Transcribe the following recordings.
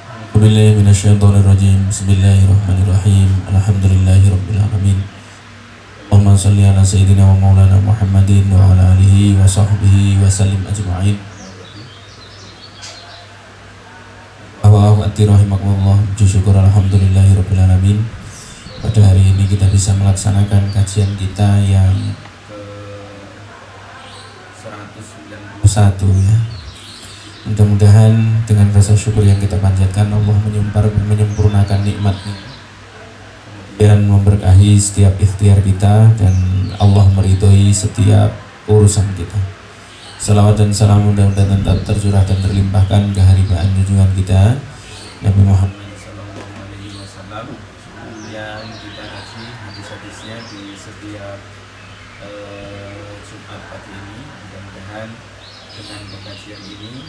A'udzubillahi minasyaitonirrajim. Bismillahirrahmanirrahim. Alhamdulillahirabbil alamin. Allahumma shalli ala sayyidina wa maulana Muhammadin wa ala alihi wa sahbihi wa sallim ajma'in. Rahimakumullah. Syukur alhamdulillahirabbil alamin. Pada hari ini kita bisa melaksanakan kajian kita yang ke-191 ya. Mudah-mudahan dengan rasa syukur yang kita panjatkan, Allah menyempurnakan nikmatnya dan memberkahi setiap ikhtiar kita, dan Allah meridhoi setiap urusan kita. Salawat dan salam mudah-mudahan tetap tercurah dan terlimpahkan ke haribaan junjungan kita Nabi Muhammad SAW, yang kita kaji hadis-hadisnya di setiap Jumat pagi ini. Mudah-mudahan dengan pengkajian ini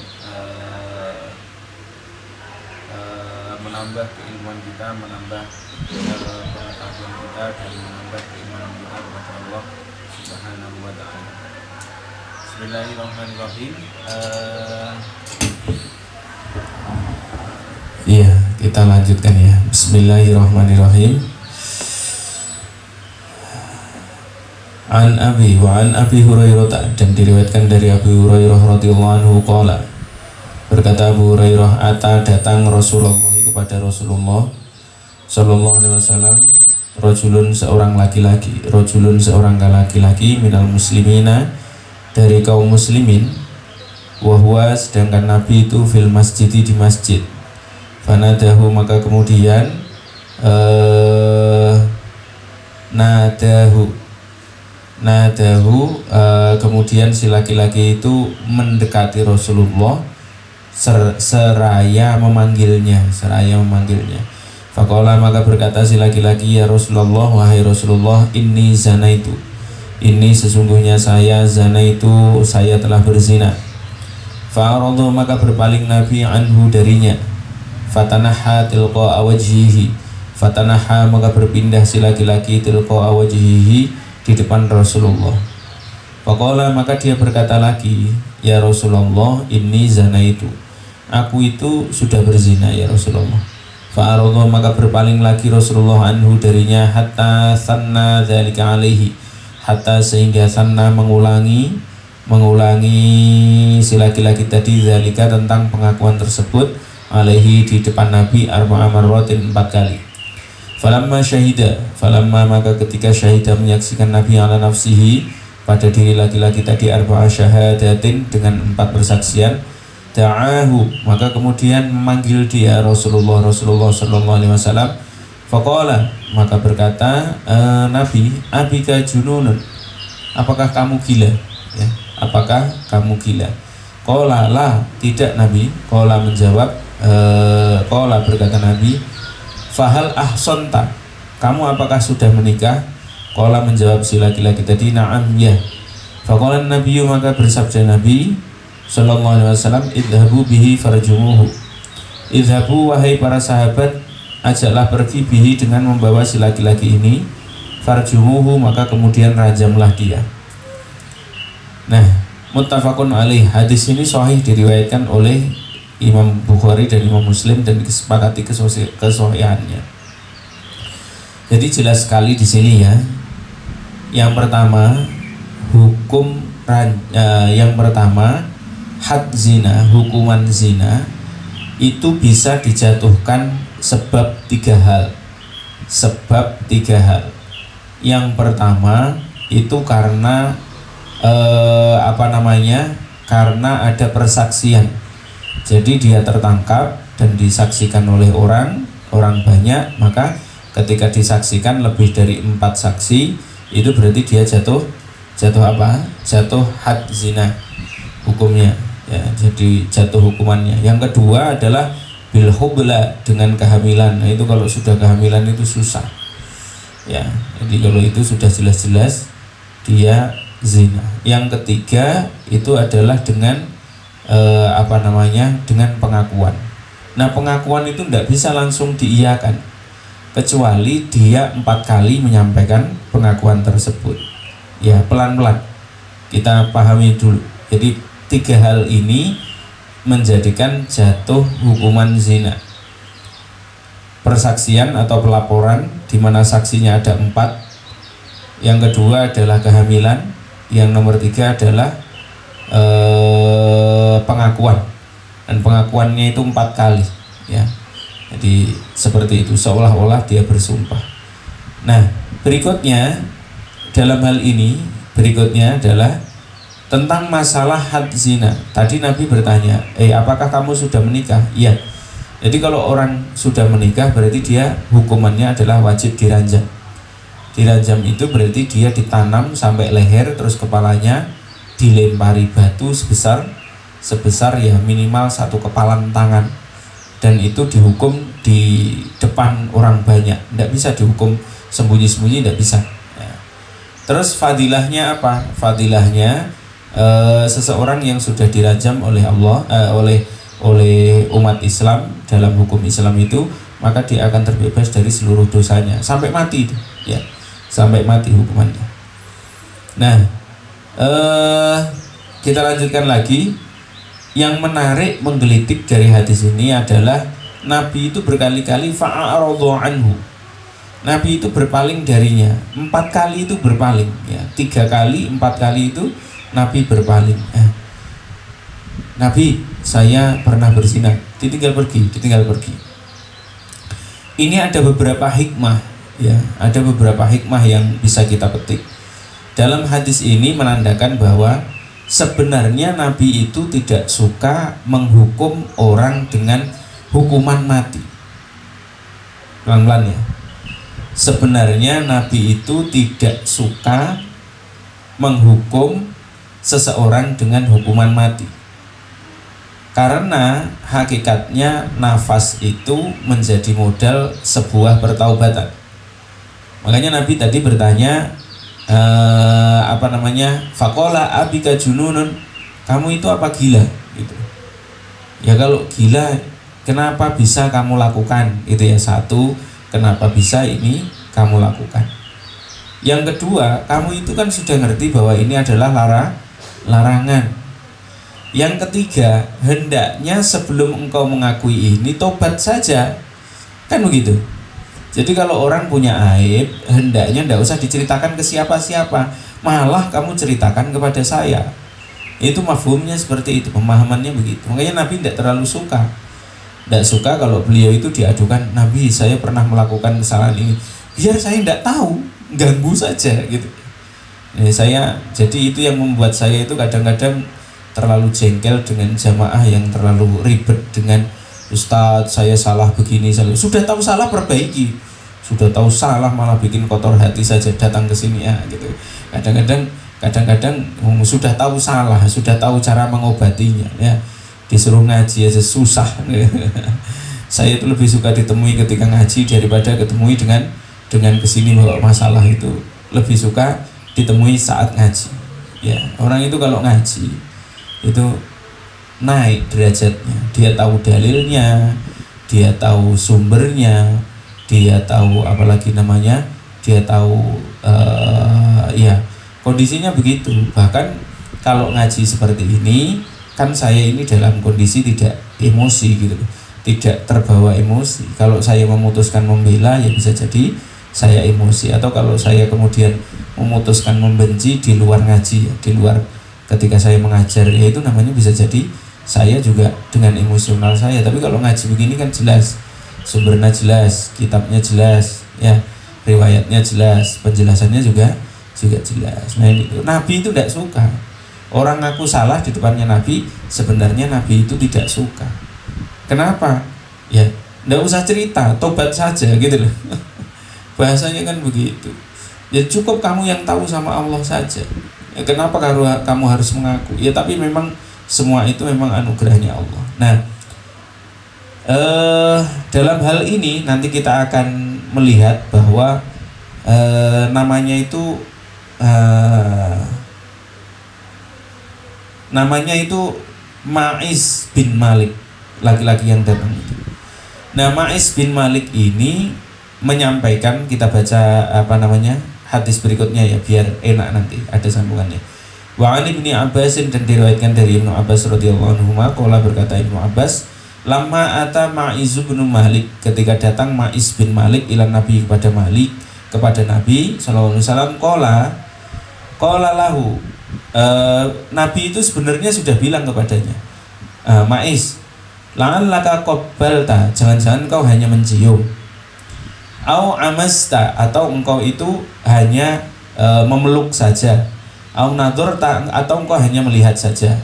menambah keilmuan kita, menambah pengetahuan kita, dan menambah keimanan kita kepada Allah Subhanahu wa ta'ala. Bismillahirrahmanirrahim. Iya, kita lanjutkan ya. Bismillahirrahmanirrahim. An Abi Hurairah, dan diriwayatkan dari Abu Hurairah radhiyallahu anhu qala, berkata Abu Hurairah, datang Rasulullah kepada Rasulullah sallallahu alaihi wasallam, rajulun seorang laki-laki minal muslimina, dari kaum muslimin, wahwa sedangkan Nabi itu fil masjid, di masjid. Fanadahu, maka kemudian kemudian si laki-laki itu mendekati Rasulullah seraya memanggilnya. Faqala, maka berkata si laki-laki, ya Rasulullah, wahai Rasulullah, inni zanaitu, ini sesungguhnya saya zanaitu, saya telah berzina. Fa'aradu, maka berpaling Nabi anhu darinya. Fatanaha tilqa'a wajhihi, maka berpindah si laki-laki tilqa'a wajhihi, di depan Rasulullah. Faqala, maka dia berkata lagi, ya Rasulullah, inni zanaitu, aku itu sudah berzina ya Rasulullah. Fa'aradu, maka berpaling lagi Rasulullah anhu darinya, hatta sanna dzalika alaihi, hatta sehingga sanna mengulangi si laki-laki tadi dzalika tentang pengakuan tersebut, alaihi di depan Nabi, arba'a marratin 4 kali. Falamma maka ketika syahida menyaksikan Nabi ala nafsihi, pada diri laki-laki tadi, arba'a syahadatin dengan 4 persaksian, da'ahu, maka kemudian memanggil dia Rasulullah sallallahu alaihi wasallam. Faqala, maka berkata Nabi, abika jununun, apakah kamu gila ya, apakah kamu gila? Qala la, tidak Nabi. Qala menjawab, qala berkata Nabi, fahal ahsanta, kamu apakah sudah menikah? Qala menjawab si laki-laki tadi, na'am ya. Faqala Nabi, maka bersabda Nabi sallallahu alaihi wasallam, idhabu bihi farjumuhu, idhabu, wahai para sahabat, ajaklah pergi bihi, dengan membawa si laki-laki ini, farjumuhu, maka kemudian rajamlah dia. Nah, muttafaqun alaih, hadis ini sahih, diriwayatkan oleh Imam Bukhari dan Imam Muslim, dan disepakati kesahihannya. Jadi jelas sekali di sini ya. Yang pertama had zina, hukuman zina itu bisa dijatuhkan sebab 3 hal. Yang pertama itu karena karena ada persaksian. Jadi dia tertangkap dan disaksikan oleh orang banyak, maka ketika disaksikan lebih dari 4 saksi, itu berarti dia jatuh apa? Jatuh had zina hukumnya ya, jadi jatuh hukumannya. Yang kedua adalah bil hubla, dengan kehamilan. Nah, itu kalau sudah kehamilan itu susah ya. Jadi kalau itu sudah jelas-jelas dia zina. Yang ketiga itu adalah dengan dengan pengakuan. Nah, pengakuan itu tidak bisa langsung diiyakan, kecuali dia 4 kali menyampaikan pengakuan tersebut. Ya, pelan-pelan kita pahami dulu. Jadi 3 hal ini menjadikan jatuh hukuman zina. persaksian atau pelaporan di mana saksinya ada 4. Yang kedua adalah kehamilan. Yang nomor 3 adalah pengakuan, dan pengakuannya itu 4 kali ya. Jadi seperti itu, seolah-olah dia bersumpah. Nah, berikutnya dalam hal ini adalah tentang masalah had zina. Tadi Nabi bertanya, apakah kamu sudah menikah? Iya. Jadi kalau orang sudah menikah berarti dia hukumannya adalah wajib diranjam. Diranjam itu berarti dia ditanam sampai leher, terus kepalanya dilempari batu sebesar ya minimal 1 kepalan tangan, dan itu dihukum di depan orang banyak, tidak bisa dihukum sembunyi-sembunyi, tidak bisa ya. Terus fadilahnya apa? Fadilahnya seseorang yang sudah dirajam oleh Allah, oleh umat Islam dalam hukum Islam itu, maka dia akan terbebas dari seluruh dosanya sampai mati ya, sampai mati hukumannya. Nah, kita lanjutkan lagi. Yang menarik menggelitik dari hadis ini adalah Nabi itu berkali-kali fa'aradhu anhu. Nabi itu berpaling darinya. 4 kali itu berpaling ya. 3 kali, 4 kali itu Nabi berpaling. Nabi, saya pernah berzina. Ditinggal pergi. Ini ada beberapa hikmah ya. Ada beberapa hikmah yang bisa kita petik. Dalam hadis ini menandakan bahwa sebenarnya Nabi itu tidak suka menghukum orang dengan hukuman mati. Pelan-pelan ya. Sebenarnya Nabi itu tidak suka menghukum seseorang dengan hukuman mati. Karena hakikatnya nafas itu menjadi modal sebuah pertaubatan. Makanya Nabi tadi bertanya, Faqala abika jununun, kamu itu apa gila gitu. Ya kalau gila kenapa bisa kamu lakukan itu ya, satu, kenapa bisa ini kamu lakukan. Yang kedua, kamu itu kan sudah ngerti bahwa ini adalah larangan. Yang ketiga, hendaknya sebelum engkau mengakui ini tobat saja, kan begitu. Jadi kalau orang punya aib, hendaknya tidak usah diceritakan ke siapa-siapa, malah kamu ceritakan kepada saya. Itu mafhumnya seperti itu, pemahamannya begitu. Makanya Nabi tidak terlalu suka. Tidak suka kalau beliau itu diadukan, Nabi saya pernah melakukan kesalahan ini, biar saya tidak tahu, ganggu saja gitu. Jadi itu yang membuat saya itu kadang-kadang terlalu jengkel dengan jamaah yang terlalu ribet dengan Ustadz, saya salah begini, sudah tahu salah perbaiki, sudah tahu salah malah bikin kotor hati saja datang ke sini ya gitu. Kadang-kadang sudah tahu salah, sudah tahu cara mengobatinya ya, disuruh ngaji aja susah. Saya itu lebih suka ditemui ketika ngaji daripada ketemui dengan kesini bawa masalah. Itu lebih suka ditemui saat ngaji ya. Orang itu kalau ngaji itu naik derajatnya, dia tahu dalilnya, dia tahu sumbernya, dia tahu dia tahu kondisinya begitu. Bahkan kalau ngaji seperti ini kan saya ini dalam kondisi tidak emosi gitu, tidak terbawa emosi. Kalau saya memutuskan membela ya bisa jadi saya emosi, atau kalau saya kemudian memutuskan membenci di luar ngaji ya, di luar ketika saya mengajar ya, itu namanya bisa jadi saya juga dengan emosional saya. Tapi kalau ngaji begini kan jelas, sumbernya jelas, kitabnya jelas ya, riwayatnya jelas, penjelasannya juga jelas. Nah ini Nabi itu tidak suka orang ngaku salah di depannya Nabi. Sebenarnya Nabi itu tidak suka. Kenapa? Ya tidak usah cerita, tobat saja gitu loh. Bahasanya kan begitu. Ya cukup kamu yang tahu sama Allah saja. Ya, kenapa kamu harus mengaku? Ya tapi memang semua itu memang anugerahnya Allah. Nah, dalam hal ini nanti kita akan melihat bahwa namanya itu Ma'iz bin Malik, laki-laki yang datang itu. Nah, Ma'iz bin Malik ini menyampaikan, kita baca hadis berikutnya ya, biar enak nanti ada sambungannya. Wa 'an Ibnu Abbas, dan diriwayatkan dari Ibnu Abbas radhiyallahu anhu, qala berkata Ibnu Abbas, Lama ata Ma'iz bin Malik, ketika datang Ma'iz bin Malik ila Nabi kepada Nabi sallallahu alaihi wasallam, qala lahu, Nabi itu sebenarnya sudah bilang kepadanya, Ma'iz, la'allaka qabbalta, jangan-jangan kau hanya mencium, au amasta, atau engkau itu hanya memeluk saja, au nadhurta, atau engkau hanya melihat saja.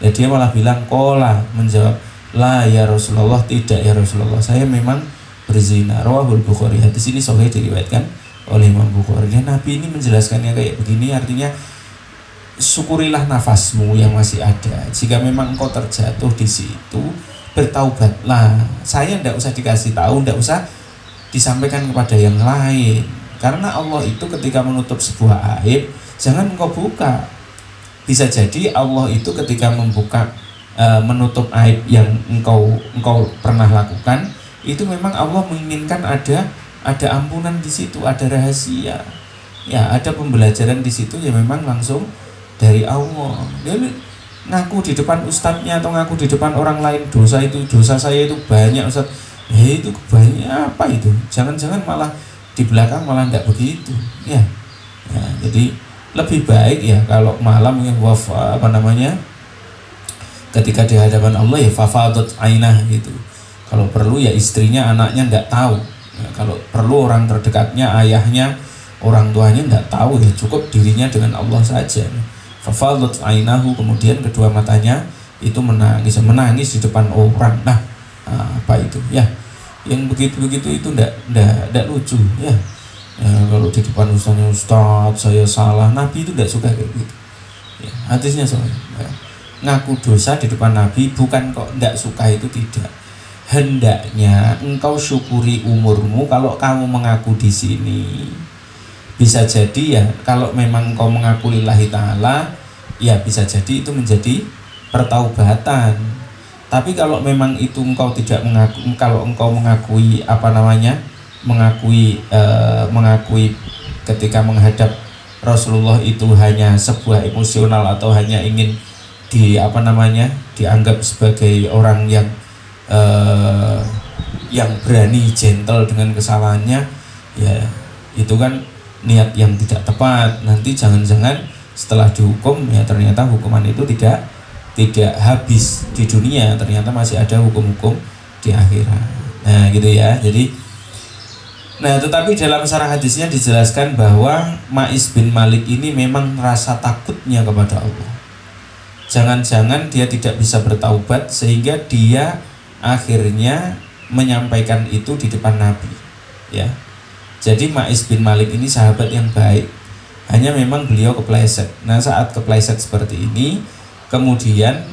Ya, dia malah bilang, qala, menjawab, la ya Rasulullah, tidak ya Rasulullah, saya memang berzina. Rawahul Bukhari, hadis ini sahih diriwayatkan oleh Imam Bukhari. Dan Nabi ini menjelaskannya kayak begini, artinya syukurilah nafasmu yang masih ada. Jika memang engkau terjatuh di situ, bertaubatlah. Saya tidak usah dikasih tahu, tidak usah disampaikan kepada yang lain, karena Allah itu ketika menutup sebuah aib, jangan engkau buka. Bisa jadi Allah itu ketika menutup aib yang engkau pernah lakukan, itu memang Allah menginginkan ada ampunan di situ, ada rahasia, ya ada pembelajaran di situ, ya memang langsung dari Allah. Dia ngaku di depan ustadznya atau ngaku di depan orang lain, dosa saya itu banyak ustadz, ya itu banyak apa itu, jangan-jangan malah di belakang malah tidak begitu, ya. Jadi lebih baik ya kalau malam yang ketika di hadapan Allah ya fafadat ainah gitu. Kalau perlu ya istrinya, anaknya tidak tahu. Ya, kalau perlu orang terdekatnya, ayahnya, orang tuanya tidak tahu, ya cukup dirinya dengan Allah saja. Fafadat ainahu, kemudian kedua matanya itu menangis di depan orang. Nah, apa itu? Ya, yang begitu-begitu itu tidak lucu, ya. Kalau di depan ustaz saya salah, Nabi itu tidak suka kayak gitu. Ya, hadisnya soalnya. Ya. Ngaku dosa di depan Nabi bukan kok tidak suka, itu tidak. Hendaknya engkau syukuri umurmu kalau kamu mengaku di sini. Bisa jadi ya kalau memang engkau mengaku lillahi ta'ala, ya bisa jadi itu menjadi pertaubatan. Tapi kalau memang itu engkau tidak mengaku, kalau engkau mengakui mengakui ketika menghadap Rasulullah itu hanya sebuah emosional atau hanya ingin dianggap sebagai orang yang berani, gentle dengan kesalahannya, ya itu kan niat yang tidak tepat. Nanti jangan-jangan setelah dihukum ya ternyata hukuman itu tidak habis di dunia, ternyata masih ada hukum-hukum di akhirat. Nah gitu ya. Tetapi dalam syarah hadisnya dijelaskan bahwa Ma'iz bin Malik ini memang rasa takutnya kepada Allah. Jangan-jangan dia tidak bisa bertaubat sehingga dia akhirnya menyampaikan itu di depan Nabi, ya. Jadi Ma'iz bin Malik ini sahabat yang baik, hanya memang beliau kepleset. Nah saat kepleset seperti ini, kemudian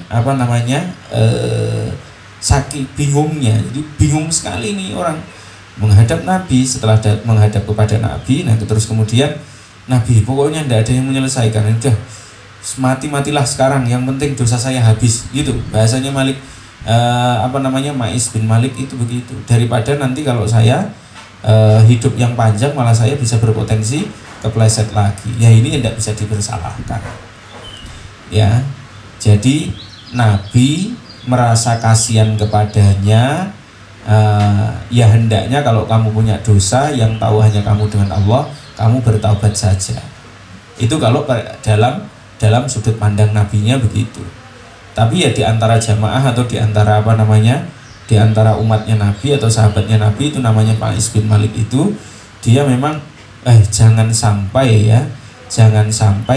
saking bingungnya, jadi bingung sekali nih orang menghadap Nabi. Setelah menghadap kepada Nabi, nah terus kemudian Nabi pokoknya tidak ada yang menyelesaikan, udah matilah sekarang, yang penting dosa saya habis, gitu bahasanya Ma'iz bin Malik itu begitu. Daripada nanti kalau saya hidup yang panjang malah saya bisa berpotensi kepleset lagi, ya ini tidak bisa dipersalahkan, ya. Jadi Nabi merasa kasihan kepadanya. Ya hendaknya kalau kamu punya dosa yang tahu hanya kamu dengan Allah, kamu bertaubat saja. Itu kalau dalam sudut pandang nabinya begitu. Tapi ya di antara jamaah atau di antara di antara umatnya Nabi atau sahabatnya Nabi itu namanya Ma'iz bin Malik itu, dia memang jangan sampai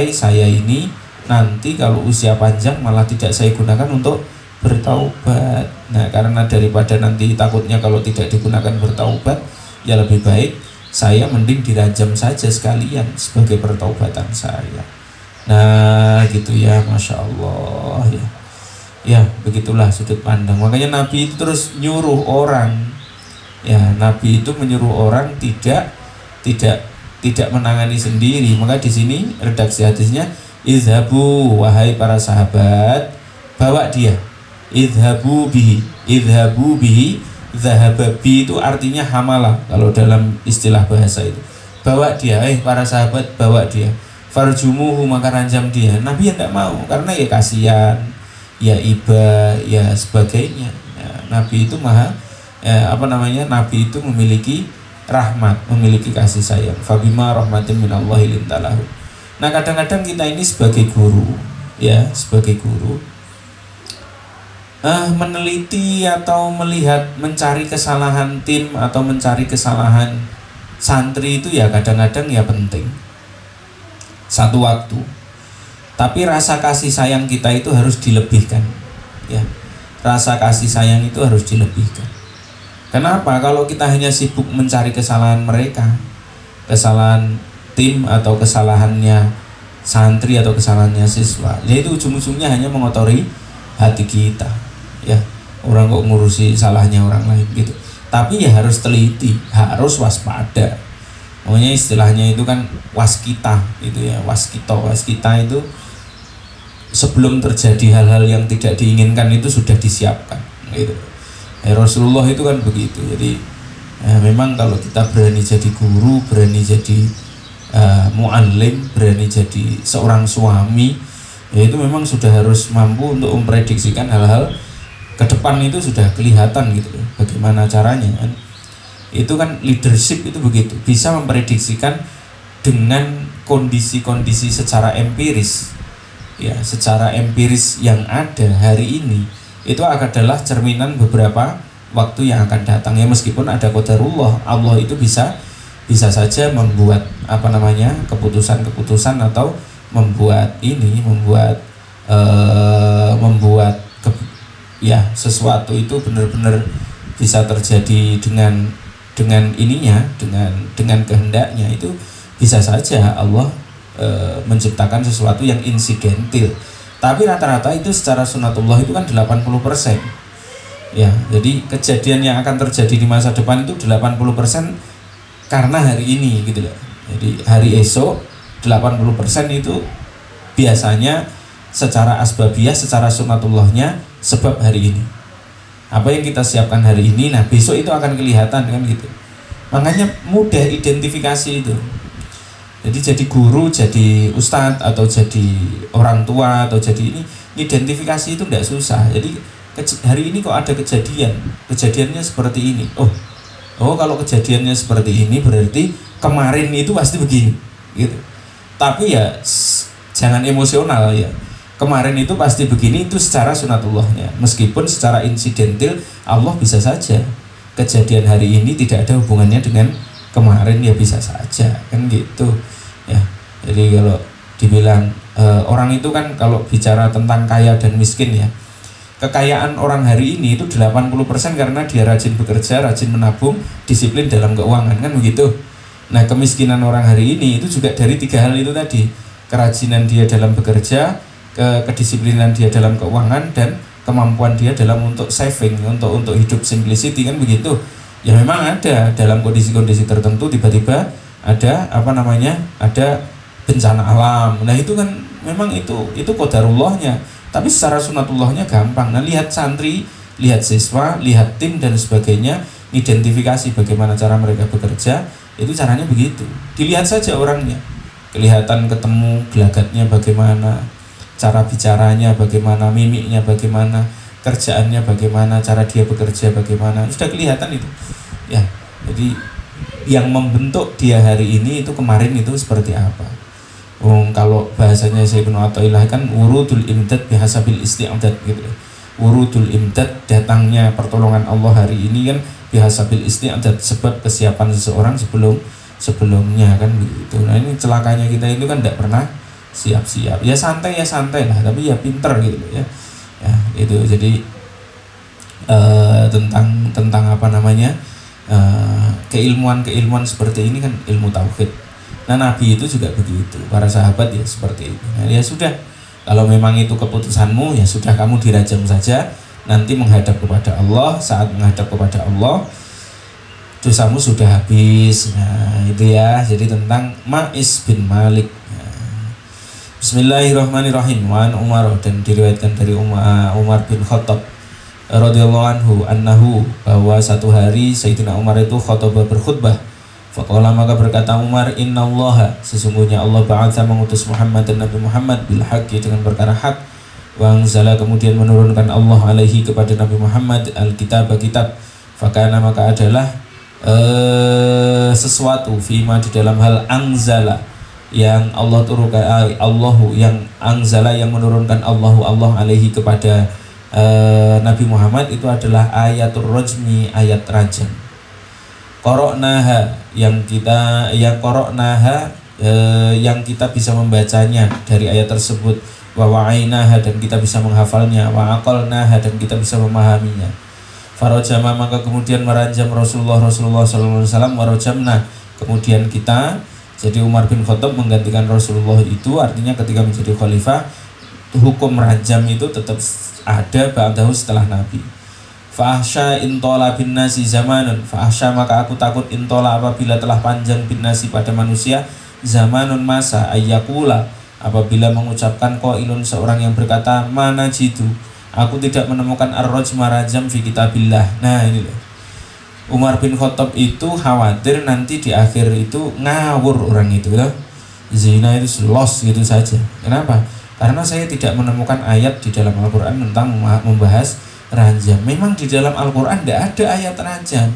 saya ini nanti kalau usia panjang malah tidak saya gunakan untuk bertaubat. Nah karena daripada nanti takutnya kalau tidak digunakan bertaubat, ya lebih baik saya mending dirajam saja sekalian sebagai pertaubatan saya. Nah gitu ya, Masya Allah ya. Ya begitulah sudut pandang. Makanya Nabi itu terus nyuruh orang, ya Nabi itu menyuruh orang tidak menangani sendiri. Maka di sini redaksi hadisnya, izhabu wahai para sahabat, bawa dia. Idhabu bihi, zahababi itu artinya hamalah kalau dalam istilah bahasa itu. Bawa dia, para sahabat bawa dia. Farjumuhu, maka ranjam dia. Nabi yang tidak mau, karena ya kasihan, ya iba, ya sebagainya. Ya, Nabi itu Nabi itu memiliki rahmat, memiliki kasih sayang. Fabima rahmatin minallahi lintalahu. Nah, kadang-kadang kita ini sebagai guru, meneliti atau melihat, mencari kesalahan tim atau mencari kesalahan santri itu ya kadang-kadang ya penting satu waktu. Tapi rasa kasih sayang kita itu harus dilebihkan, ya. Rasa kasih sayang itu harus dilebihkan. Kenapa? Kalau kita hanya sibuk mencari kesalahan mereka, kesalahan tim atau kesalahannya santri atau kesalahannya siswa, ya itu ujung-ujungnya hanya mengotori hati kita, ya. Orang kok ngurusi salahnya orang lain gitu. Tapi ya harus teliti, harus waspada. Pokoknya istilahnya itu kan waskita, itu ya, waskita itu sebelum terjadi hal-hal yang tidak diinginkan itu sudah disiapkan, gitu. Rasulullah itu kan begitu. Jadi memang kalau kita berani jadi guru, berani jadi muallim, berani jadi seorang suami, ya itu memang sudah harus mampu untuk memprediksikan hal-hal ke depan. Itu sudah kelihatan gitu loh, bagaimana caranya kan. Itu kan leadership itu begitu, bisa memprediksikan dengan kondisi-kondisi secara empiris, ya, secara empiris yang ada hari ini. Itu adalah cerminan beberapa waktu yang akan datang, ya. Meskipun ada qadarullah, Allah itu bisa saja membuat keputusan atau membuat sesuatu itu benar-benar bisa terjadi dengan kehendaknya. Itu bisa saja Allah menciptakan sesuatu yang insidentil. Tapi rata-rata itu secara sunatullah itu kan 80%. Ya, jadi kejadian yang akan terjadi di masa depan itu 80% karena hari ini gitu loh. Jadi hari esok 80% itu biasanya secara asbabiyah, secara sunatullahnya sebab hari ini. Apa yang kita siapkan hari ini, nah besok itu akan kelihatan kan gitu. Makanya mudah identifikasi itu. Jadi guru, jadi ustadz, atau jadi orang tua, atau jadi ini, identifikasi itu tidak susah. Jadi hari ini kok ada kejadiannya seperti ini. Oh kalau kejadiannya seperti ini berarti kemarin itu pasti begini, gitu. Tapi ya jangan emosional ya. Kemarin itu pasti begini, itu secara sunatullahnya. Meskipun secara insidentil Allah bisa saja kejadian hari ini tidak ada hubungannya dengan kemarin, ya bisa saja kan gitu ya. Jadi kalau dibilang orang itu kan kalau bicara tentang kaya dan miskin ya, kekayaan orang hari ini itu 80% karena dia rajin bekerja, rajin menabung, disiplin dalam keuangan kan begitu. Nah, kemiskinan orang hari ini itu juga dari 3 hal itu tadi. Kerajinan dia dalam bekerja, kedisiplinan dia dalam keuangan, dan kemampuan dia dalam untuk saving, untuk hidup simplicity kan begitu. Ya memang ada dalam kondisi-kondisi tertentu tiba-tiba ada ada bencana alam. Nah itu kan memang itu qadarullahnya. Tapi secara sunatullahnya gampang. Nah, lihat santri, lihat siswa, lihat tim dan sebagainya, identifikasi bagaimana cara mereka bekerja, itu caranya begitu. Dilihat saja orangnya, kelihatan ketemu gelagatnya bagaimana, cara bicaranya bagaimana, mimiknya bagaimana, kerjaannya bagaimana, cara dia bekerja bagaimana, sudah kelihatan itu. Ya, jadi yang membentuk dia hari ini itu kemarin itu seperti apa. Kalau bahasanya Sayyidina Athaillah kan wurudul imdad bihasabil isti'adad gitu. Wurudul imdad, datangnya pertolongan Allah hari ini kan bihasabil isti'adad, sebab kesiapan seseorang sebelumnya kan begitu. Nah ini celakanya kita itu kan tidak pernah siap-siap. Ya santai lah, tapi ya pinter gitu ya. Ya itu jadi tentang keilmuan seperti ini kan ilmu tauhid. Nah Nabi itu juga begitu, para sahabat ya seperti itu. Nah ya sudah, kalau memang itu keputusanmu ya sudah, kamu dirajam saja, nanti menghadap kepada Allah. Saat menghadap kepada Allah dosamu sudah habis. Nah itu ya, jadi tentang Ma'is bin Malik. Bismillahirrahmanirrahim. Wa an Umar, dan diriwayatkan dari Umar bin Khattab radhiyallahu anhu annahu, bahwa satu hari Sayyidina Umar itu berkhutbah. Faqala, maka berkata Umar, innallaha, sesungguhnya Allah ba'atha, mengutus Muhammad dan Nabi Muhammad bil haqqi, dengan perkara hak, wa anzala kemudian menurunkan Allah alaihi kepada Nabi Muhammad al-kitab kitab, fakana maka adalah sesuatu fima di dalam hal anzala yang Allah turunkan, Allahu yang anzala yang menurunkan Allah alaihi kepada Nabi Muhammad itu adalah ayatul rajmi, ayat rajam. Qara'naha yang kita yang kita bisa membacanya dari ayat tersebut, wa wa'ainaha dan kita bisa menghafalnya, wa aqalnaha dan kita bisa memahaminya. Farajama maka kemudian meranjam Rasulullah sallallahu alaihi wasallam, warajamna kemudian kita. Jadi Umar bin Khattab menggantikan Rasulullah itu artinya ketika menjadi khalifah hukum rajam itu tetap ada ba'dahu setelah Nabi. Fahsya intola bin nasi zamanun, fahsya maka aku takut intola apabila telah panjang bin nasi pada manusia zamanun masa, ayyakula apabila mengucapkan qailun seorang yang berkata mana jitu aku tidak menemukan ar-rajma rajam fi kitabillah. Nah ini loh, Umar bin Khattab itu khawatir nanti di akhir itu ngawur orang itu loh, zina itu lost gitu saja. Kenapa? Karena saya tidak menemukan ayat di dalam Al-Quran tentang membahas rajam. Memang di dalam Al-Quran tidak ada ayat rajam.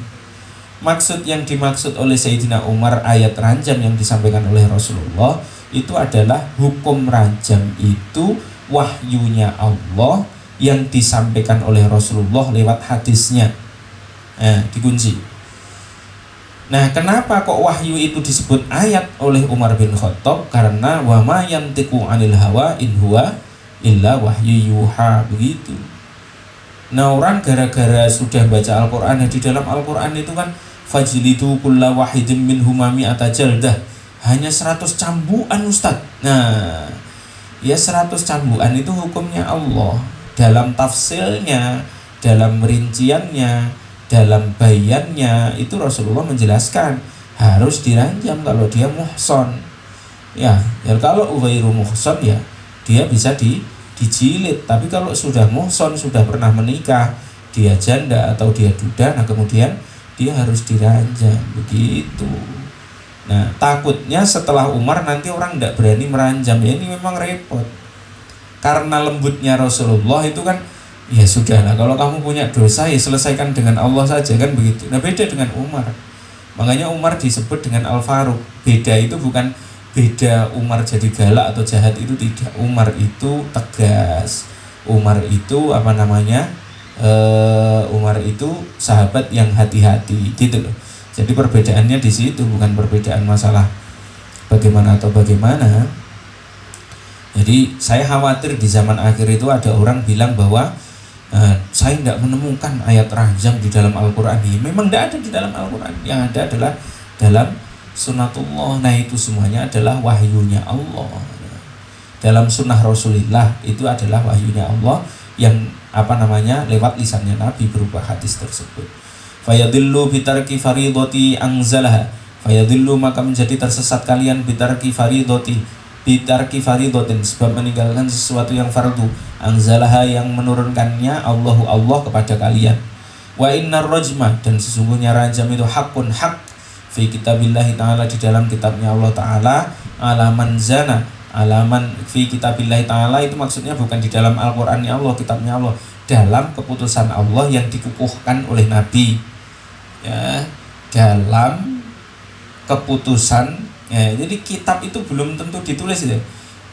Maksud yang dimaksud oleh Sayyidina Umar ayat rajam yang disampaikan oleh Rasulullah itu adalah hukum rajam itu wahyunya Allah yang disampaikan oleh Rasulullah lewat hadisnya. Dikunci. Nah, kenapa kok wahyu itu disebut ayat oleh Umar bin Khattab? Karena wa ma yantiqu 'anil hawa in huwa illa wahyu yuha, begitu. Nah, orang gara-gara sudah baca Al-Qur'an, di dalam Al-Qur'an itu kan fajlidu kulla wahidin minhum mi'ata jaldah, hanya 100 cambukan Ustaz. Nah, ya 100 cambukan itu hukumnya Allah. Dalam tafsirnya, dalam rinciannya, dalam bayannya itu Rasulullah menjelaskan harus diranjam kalau dia muhson. Ya kalau ghairu muhson ya dia bisa dijilid. Tapi kalau sudah muhson, sudah pernah menikah, dia janda atau dia duda, nah kemudian dia harus diranjam, begitu. Nah takutnya setelah Umar nanti orang tidak berani meranjam. Ya ini memang repot. Karena lembutnya Rasulullah itu kan, ya sudahlah, kalau kamu punya dosa ya selesaikan dengan Allah saja, kan begitu. Nah beda dengan Umar. Makanya Umar disebut dengan Al-Faruq. Beda itu bukan beda Umar jadi galak atau jahat, itu tidak. Umar itu tegas. Umar itu Umar itu sahabat yang hati-hati, gitu loh. Jadi perbedaannya di situ, bukan perbedaan masalah bagaimana atau bagaimana. Jadi saya khawatir di zaman akhir itu ada orang bilang bahwa saya tidak menemukan ayat rajam di dalam Al-Quran. Memang tidak ada di dalam Al-Quran. Yang ada adalah dalam sunnatullah. Nah itu semuanya adalah wahyunya Allah. Dalam sunnah Rasulullah itu adalah wahyunya Allah yang lewat lisannya Nabi berupa hadis tersebut. Fayadillu bitarki faridoti anzalaha. Fayadillu maka menjadi tersesat kalian bitarki faridotin sebab meninggalkan sesuatu yang fardu, anzalaha yang menurunkannya Allah kepada kalian. Wa innar rajma dan sesungguhnya rajam itu hakun hak fi kitabillahi ta'ala di dalam kitabnya Allah ta'ala, alaman zana, alaman fi kitabillahi ta'ala itu maksudnya bukan di dalam Al-Qur'annya Allah, kitabnya Allah, dalam keputusan Allah yang dikukuhkan oleh Nabi. Ya, dalam keputusan. Jadi kitab itu belum tentu ditulis ya.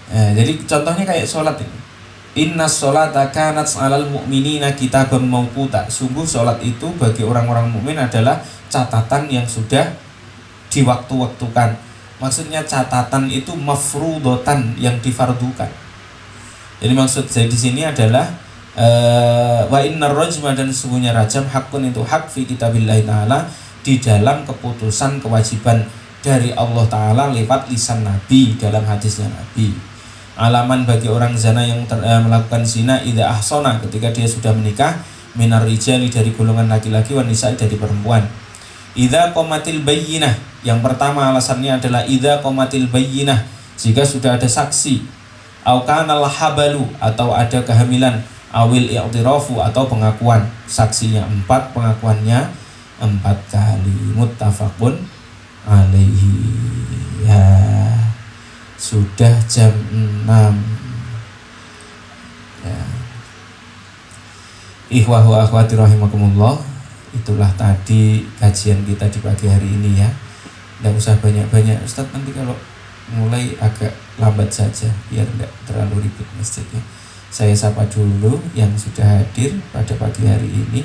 Jadi contohnya kayak sholat ini. Inna sholata kanat 'alal mu'minina kitaban mawquta. Sungguh sholat itu bagi orang-orang mukmin adalah catatan yang sudah diwaktu-waktukan. Maksudnya catatan itu mafrudotan, yang difardukan. Jadi maksud saya di sini adalah wa innar rajma dan sesungguhnya rajam hakun itu hak fi kitabillahi ta'ala di dalam keputusan kewajiban dari Allah Ta'ala lewat lisan Nabi dalam hadisnya Nabi. Alaman bagi orang zina yang melakukan zina idza ahsana ketika dia sudah menikah, minar rijali dari golongan laki-laki, wan nisa'i dari perempuan. Idza qamatil bayyinah, yang pertama alasannya adalah idza qamatil bayyinah, jika sudah ada saksi, au kana habalu atau ada kehamilan, awil i'tirafu atau pengakuan. Saksinya 4, pengakuannya 4 kali. Muttafaqun alaihi. Ya, sudah jam 6 ya. Ikhwah wa akhwati rahimakumullah, itulah tadi kajian kita di pagi hari ini ya. Tidak usah banyak-banyak Ustadz, nanti kalau mulai agak lambat saja biar tidak terlalu ribut masjidnya. Saya sapa dulu yang sudah hadir pada pagi hari ini.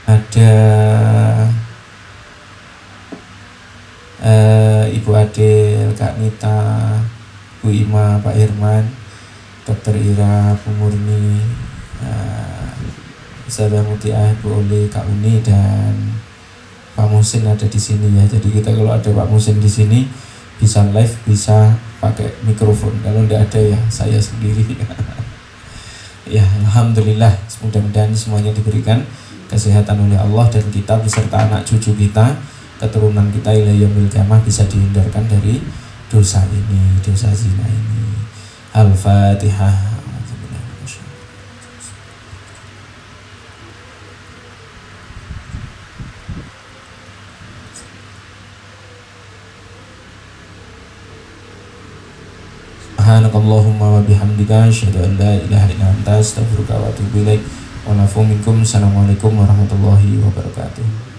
Ada Ibu Adel, Kak Nita, Bu Ima, Pak Irman, Dr. Ira, Bu Murni, Ustazah Mutiah, Bu Oli, Kak Uni, dan Pak Musin ada di sini ya. Jadi kita kalau ada Pak Musin di sini bisa live, bisa pakai mikrofon. Kalau tidak ada ya saya sendiri. Ya, alhamdulillah, mudah-mudahan semuanya diberikan kesehatan oleh Allah dan kita beserta anak cucu kita, keturunan kita ila yaumil qiyamah bisa dihindarkan dari dosa ini, dosa zina ini. Al-Fatihah. Subhanakallahumma wa bihamdika asyhadu an la ilaha illa anta astaghfiruka wa atubu ilaik. Wa lafu minkum. Assalamualaikum warahmatullahi wabarakatuh.